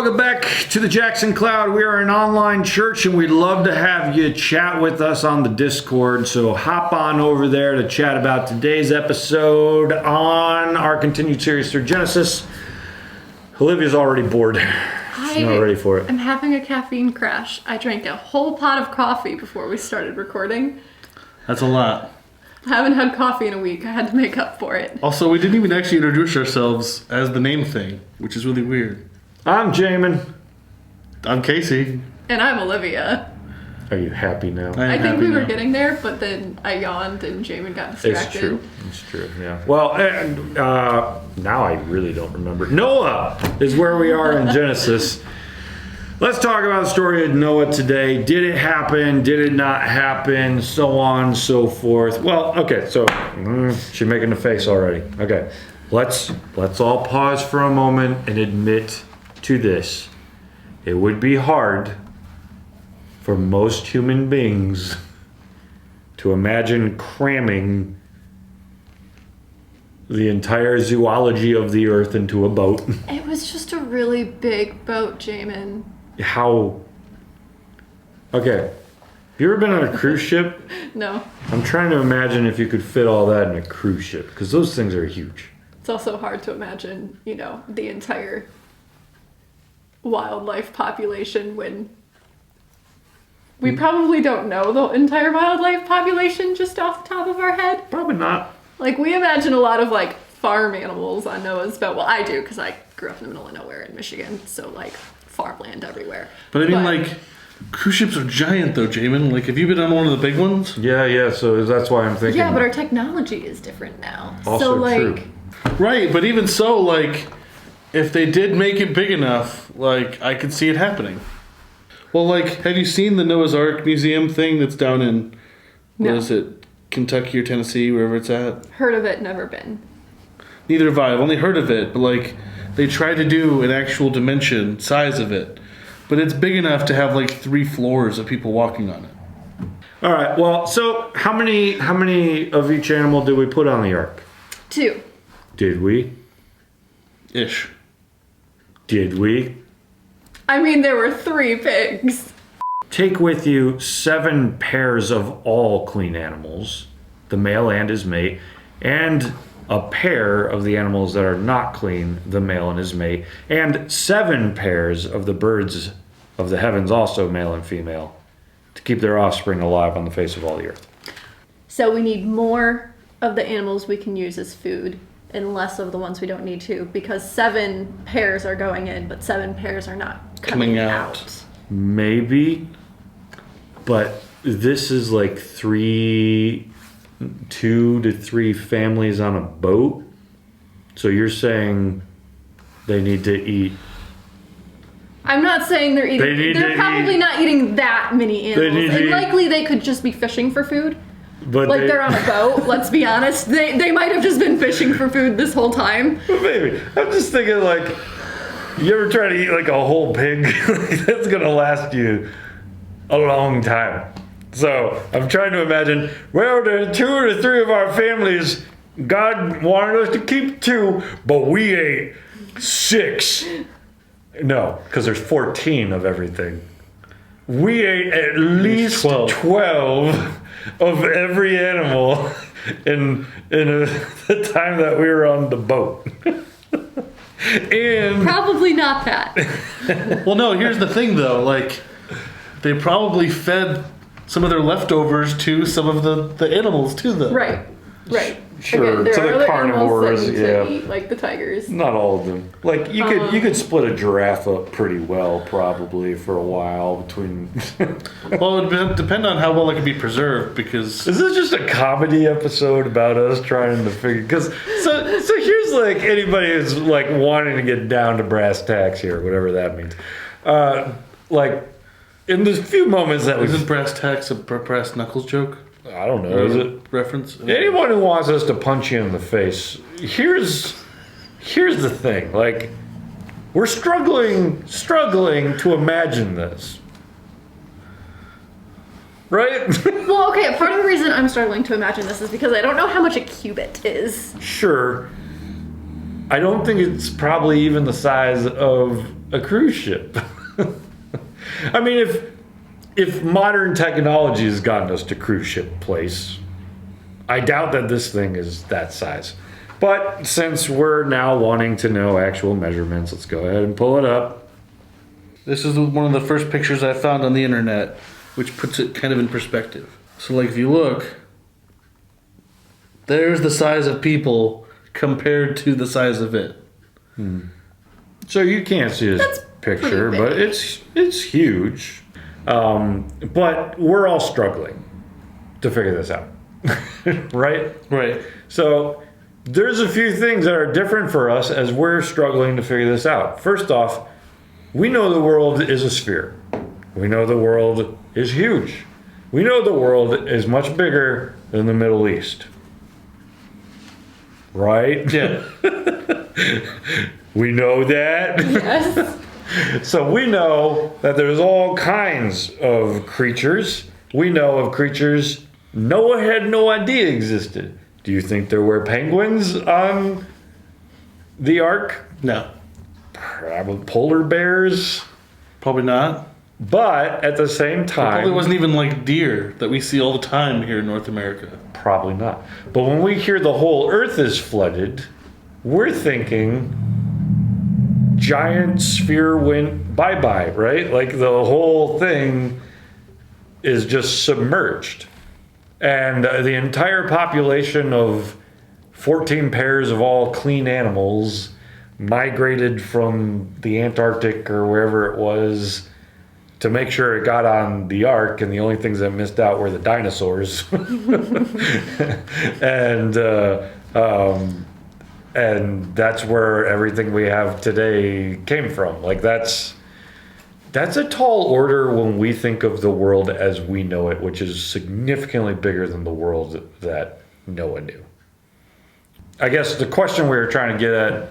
welcome back to the Jackson Cloud. We are an online church and we'd love to have you chat with us on the Discord. So hop on over there to chat about today's episode on our continued series through Genesis. Olivia's already bored. She's not ready for it. I'm having a caffeine crash. I drank a whole pot of coffee before we started recording. That's a lot. I haven't had coffee in a week. I had to make up for it. Also, we didn't even actually introduce ourselves as the name thing, which is really weird. I'm Jamin. I'm Casey. And I'm Olivia. Are you happy now? I think we were getting there, but then I yawned and Jamin got distracted. It's true, yeah. Well, now I really don't remember. Noah is where we are in Genesis. Let's talk about the story of Noah today. Did it happen? Did it not happen? So on and so forth. Well, okay, so she's making the face already. Okay, let's all pause for a moment and admit to this. It would be hard for most human beings to imagine cramming the entire zoology of the earth into a boat. It was just a really big boat, Jamin. How? Okay. Have you ever been on a cruise ship? No. I'm trying to imagine if you could fit all that in a cruise ship, because those things are huge. It's also hard to imagine, the entire wildlife population when we probably don't know the entire wildlife population just off the top of our head. Probably not. Like, we imagine a lot of, farm animals on Noah's boat. Well, I do, because I grew up in the middle of nowhere in Michigan, so, farmland everywhere. But I mean, cruise ships are giant, though, Jamin. Have you been on one of the big ones? Yeah, so that's why I'm thinking. Yeah, but our technology is different now. Also true. Right, but even so, if they did make it big enough, I could see it happening. Well, have you seen the Noah's Ark Museum thing that's down in, what is it, Kentucky or Tennessee, wherever it's at? Heard of it, never been. Neither have I. I've only heard of it, but they tried to do an actual dimension size of it, but it's big enough to have 3 floors of people walking on it. All right. Well, so how many of each animal did we put on the ark? 2. Did we? Ish. Did we? I mean, there were 3 pigs. Take with you 7 pairs of all clean animals, the male and his mate, and a pair of the animals that are not clean, the male and his mate, and 7 pairs of the birds of the heavens, also male and female, to keep their offspring alive on the face of all the earth. So we need more of the animals we can use as food and less of the ones we don't need to, because 7 pairs are going in, but 7 pairs are not coming out. Maybe, but this is 2 to 3 families on a boat. So you're saying they need to eat. I'm not saying they're eating. They're probably not eating that many animals. And likely they could just be fishing for food. But they're on a boat, let's be honest. They might have just been fishing for food this whole time. Maybe. I'm just thinking you ever try to eat a whole pig? That's gonna last you a long time. So I'm trying to imagine, well, there are 2 or 3 of our families. God wanted us to keep 2, but we ate 6. No, because there's 14 of everything. We ate at least 12 of every animal in the time that we were on the boat. And probably not that. Well, no, here's the thing, though. They probably fed some of their leftovers to some of the animals, too, though. Right. Sure. Again, there are the other carnivores, animals that need to eat, like the tigers. Not all of them. You could split a giraffe up pretty well, probably, for a while between. Well, it would depend on how well it can be preserved, because. Is this just a comedy episode about us trying to figure? Because so here's anybody who's wanting to get down to brass tacks here, whatever that means. In the few moments that isn't brass tacks a brass knuckles joke? I don't know. Is it reference? Anyone who wants us to punch you in the face, here's the thing. We're struggling to imagine this. Right? Well, okay, part of the reason I'm struggling to imagine this is because I don't know how much a cubit is. Sure. I don't think it's probably even the size of a cruise ship. I mean, if modern technology has gotten us to cruise ship place, I doubt that this thing is that size. But since we're now wanting to know actual measurements, let's go ahead and pull it up. This is one of the first pictures I found on the internet, which puts it kind of in perspective. So, like, if you look, there's the size of people compared to the size of it. So you can't see this picture, pretty but it's huge. But we're all struggling to figure this out, right? Right. So there's a few things that are different for us as we're struggling to figure this out. First off, we know the world is a sphere. We know the world is huge. We know the world is much bigger than the Middle East. Right? Yeah. We know that. Yes. So we know that there's all kinds of creatures. We know of creatures Noah had no idea existed. Do you think there were penguins on the ark? No. Probably polar bears. Probably not. But at the same time, Probably wasn't even like deer that we see all the time here in North America. probably not. But when we hear the whole earth is flooded, we're thinking giant sphere went bye-bye, right? Like the whole thing is just submerged. And the entire population of 14 pairs of all clean animals migrated from the Antarctic or wherever it was to make sure it got on the ark, and the only things that missed out were the dinosaurs. And that's where everything we have today came from. Like that's a tall order when we think of the world as we know it, which is significantly bigger than the world that Noah knew. I guess the question we were trying to get at,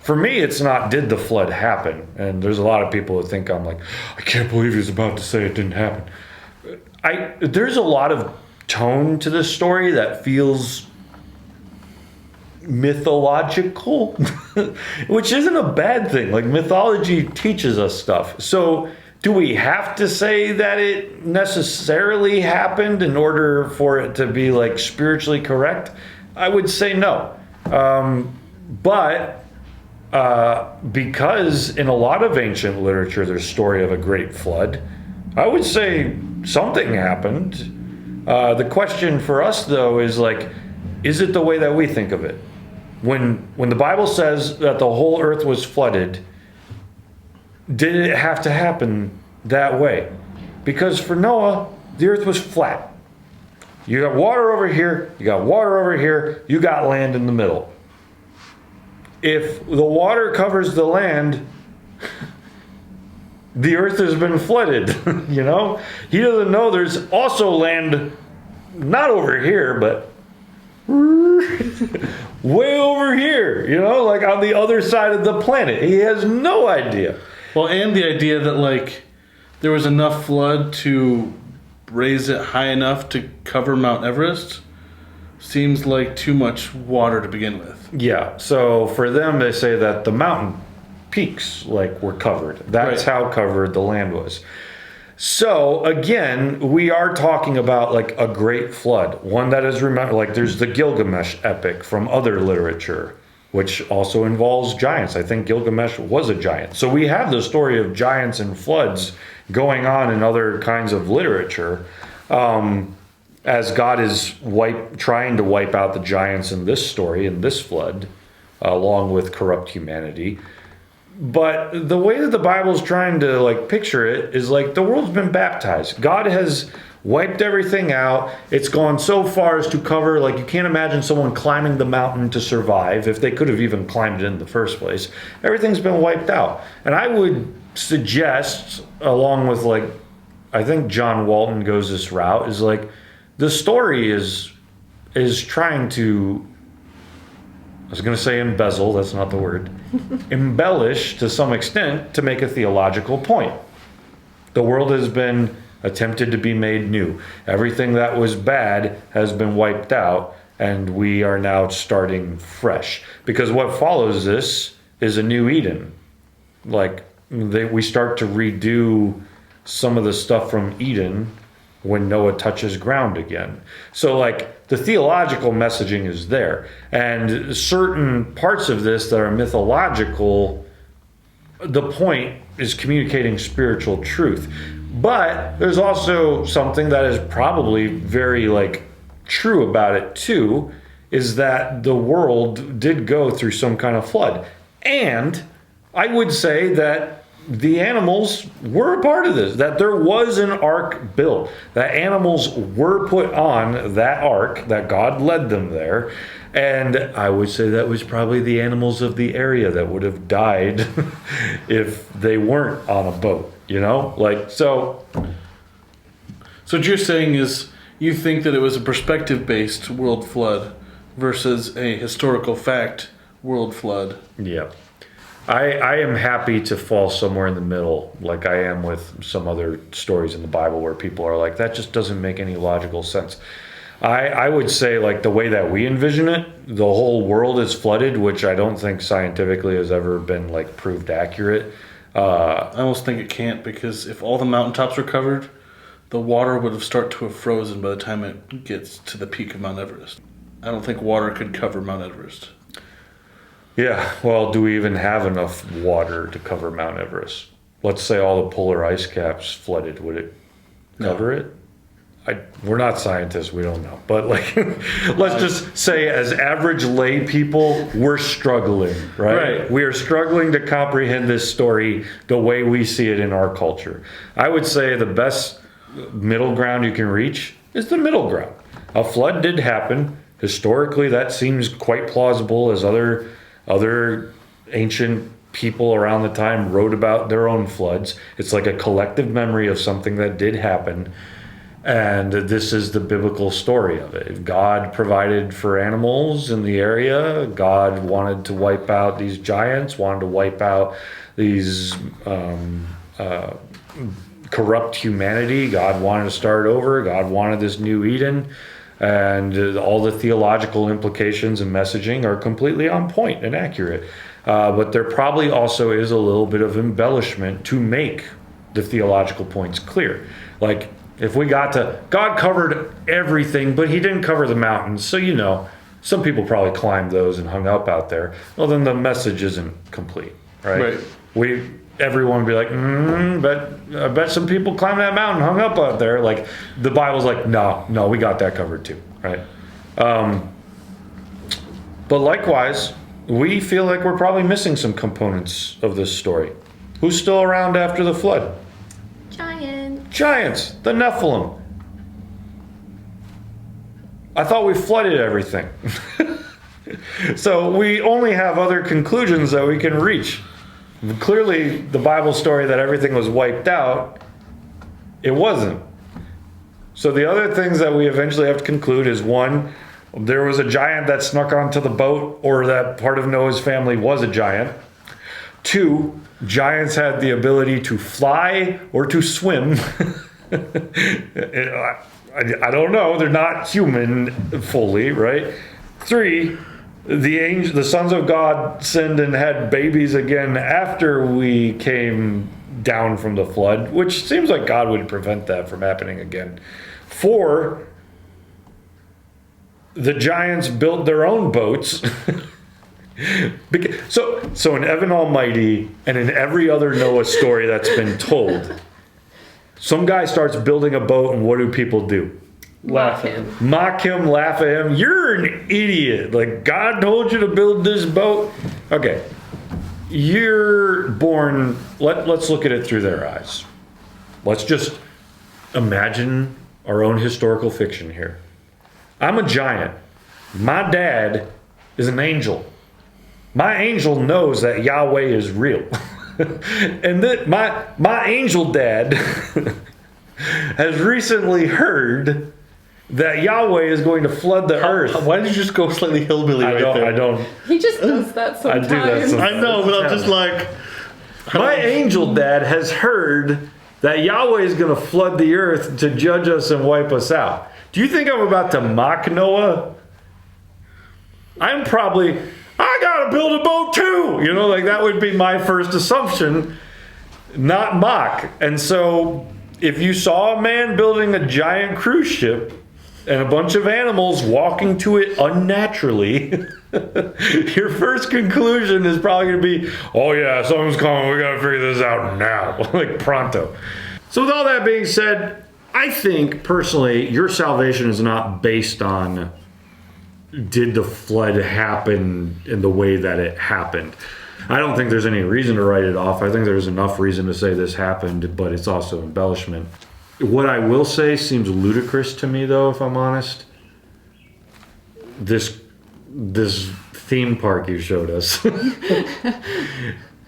for me, it's not did the flood happen? And there's a lot of people who think I'm like, I can't believe he's about to say it didn't happen. There's a lot of tone to this story that feels mythological, which isn't a bad thing. Like mythology teaches us stuff. So do we have to say that it necessarily happened in order for it to be like spiritually correct? I would say no. But because in a lot of ancient literature there's a story of a great flood, I would say something happened. The question for us though is like, is it the way that we think of it? When the Bible says that the whole earth was flooded, did it have to happen that way? Because for Noah, the earth was flat. You got water over here, you got water over here, you got land in the middle. If the water covers the land, the earth has been flooded, you know? He doesn't know there's also land not over here, but way over here, you know, like on the other side of the planet. He has no idea. Well, and the idea that like there was enough flood to raise it high enough to cover Mount Everest seems like too much water to begin with. Yeah, so for them, they say that the mountain peaks like were covered. That's Right. how covered the land was. So again, we are talking about like a great flood, one that is remembered. Like there's the Gilgamesh epic from other literature, which also involves giants. I think Gilgamesh was a giant. So we have the story of giants and floods going on in other kinds of literature, as God is trying to wipe out the giants in this story, in this flood, along with corrupt humanity. But the way that the Bible's trying to like picture it is like the world's been baptized. God has wiped everything out. It's gone so far as to cover, like you can't imagine someone climbing the mountain to survive if they could have even climbed it in the first place. Everything's been wiped out. And I would suggest, along with like, I think John Walton goes this route, is like the story is trying to, I was going to say embezzle, that's not the word, embellish to some extent to make a theological point. The world has been attempted to be made new. Everything that was bad has been wiped out, and we are now starting fresh. Because what follows this is a new Eden. Like, we start to redo some of the stuff from Eden when Noah touches ground again. So like the theological messaging is there, and certain parts of this that are mythological, the point is communicating spiritual truth. But there's also something that is probably very like true about it too, is that the world did go through some kind of flood. And I would say that the animals were a part of this, that there was an ark built, that animals were put on that ark, that God led them there. And I would say that was probably the animals of the area that would have died if they weren't on a boat, you know? Like, so what you're saying is you think that it was a perspective-based world flood versus a historical fact world flood. yeah. I am happy to fall somewhere in the middle, like I am with some other stories in the Bible where people are like, that just doesn't make any logical sense. I would say, like, the way that we envision it, the whole world is flooded, which I don't think scientifically has ever been, like, proved accurate. I almost think it can't, because if all the mountaintops were covered, the water would have started to have frozen by the time it gets to the peak of Mount Everest. I don't think water could cover Mount Everest. Yeah, well, do we even have enough water to cover Mount Everest? Let's say all the polar ice caps flooded. Would it cover it? We're not scientists, we don't know. But like, let's just say as average lay people, we're struggling, right? We are struggling to comprehend this story the way we see it in our culture. I would say the best middle ground you can reach is the middle ground. A flood did happen. Historically, that seems quite plausible, as other ancient people around the time wrote about their own floods. It's like a collective memory of something that did happen. And this is the biblical story of it. God provided for animals in the area. God wanted to wipe out these giants, wanted to wipe out these corrupt humanity. God wanted to start over. God wanted this new Eden. And all the theological implications and messaging are completely on point and accurate. But there probably also is a little bit of embellishment to make the theological points clear. Like, if we got to, God covered everything, but he didn't cover the mountains. So, you know, some people probably climbed those and hung up out there. Well, then the message isn't complete, right? Everyone would be like, but I bet some people climbed that mountain, hung up out there. Like, the Bible's like, no, we got that covered too, right? But likewise, we feel like we're probably missing some components of this story. Who's still around after the flood? Giants, the Nephilim. I thought we flooded everything. So we only have other conclusions that we can reach. Clearly, the Bible story that everything was wiped out, it wasn't. So the other things that we eventually have to conclude is, one, there was a giant that snuck onto the boat, or that part of Noah's family was a giant. Two, giants had the ability to fly or to swim. I don't know. They're not human fully, right? Three, the sons of God sinned and had babies again after we came down from the flood, which seems like God would prevent that from happening again. Four, the giants built their own boats. So in Evan Almighty and in every other Noah story that's been told, some guy starts building a boat, and what do people do? Mock him. Mock him, laugh at him. You're an idiot. Like, God told you to build this boat. Okay. You're born, let's look at it through their eyes. Let's just imagine our own historical fiction here. I'm a giant. My dad is an angel. My angel knows that Yahweh is real. And that my angel dad has recently heard that Yahweh is going to flood the earth. Why did you just go slightly hillbilly I don't. He just does that sometimes. I do that sometimes. I know, but I'm just like... My angel dad has heard that Yahweh is going to flood the earth to judge us and wipe us out. Do you think I'm about to mock Noah? I'm probably... I gotta build a boat too. You know, like, that would be my first assumption. not mock. And so if you saw a man building a giant cruise ship and a bunch of animals walking to it unnaturally, your first conclusion is probably going to be, oh yeah, something's coming. We got to figure this out now, like pronto. So with all that being said, I think personally, your salvation is not based on did the flood happen in the way that it happened. I don't think there's any reason to write it off. I think there's enough reason to say this happened, but it's also embellishment. What I will say seems ludicrous to me, though, if I'm honest. This theme park you showed us,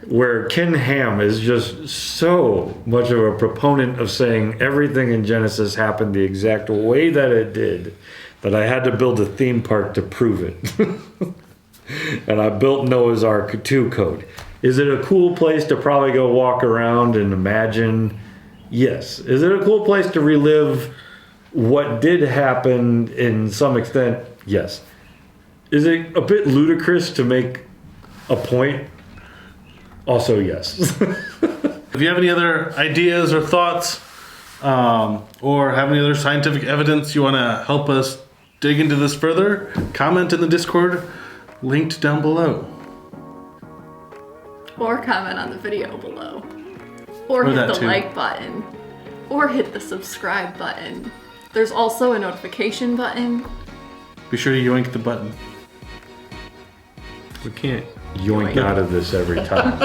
where Ken Ham is just so much of a proponent of saying everything in Genesis happened the exact way that it did, that I had to build a theme park to prove it. And I built Noah's Ark 2 code. Is it a cool place to probably go walk around and imagine? Yes. Is it a cool place to relive what did happen in some extent? Yes. Is it a bit ludicrous to make a point? Also, yes. If you have any other ideas or thoughts, or have any other scientific evidence you want to help us dig into this further, comment in the Discord linked down below. Or comment on the video below. Or Or hit that the too. like button. Or hit the subscribe button. There's also a notification button. Be sure to yoink the button. We can't yoink out of this every time.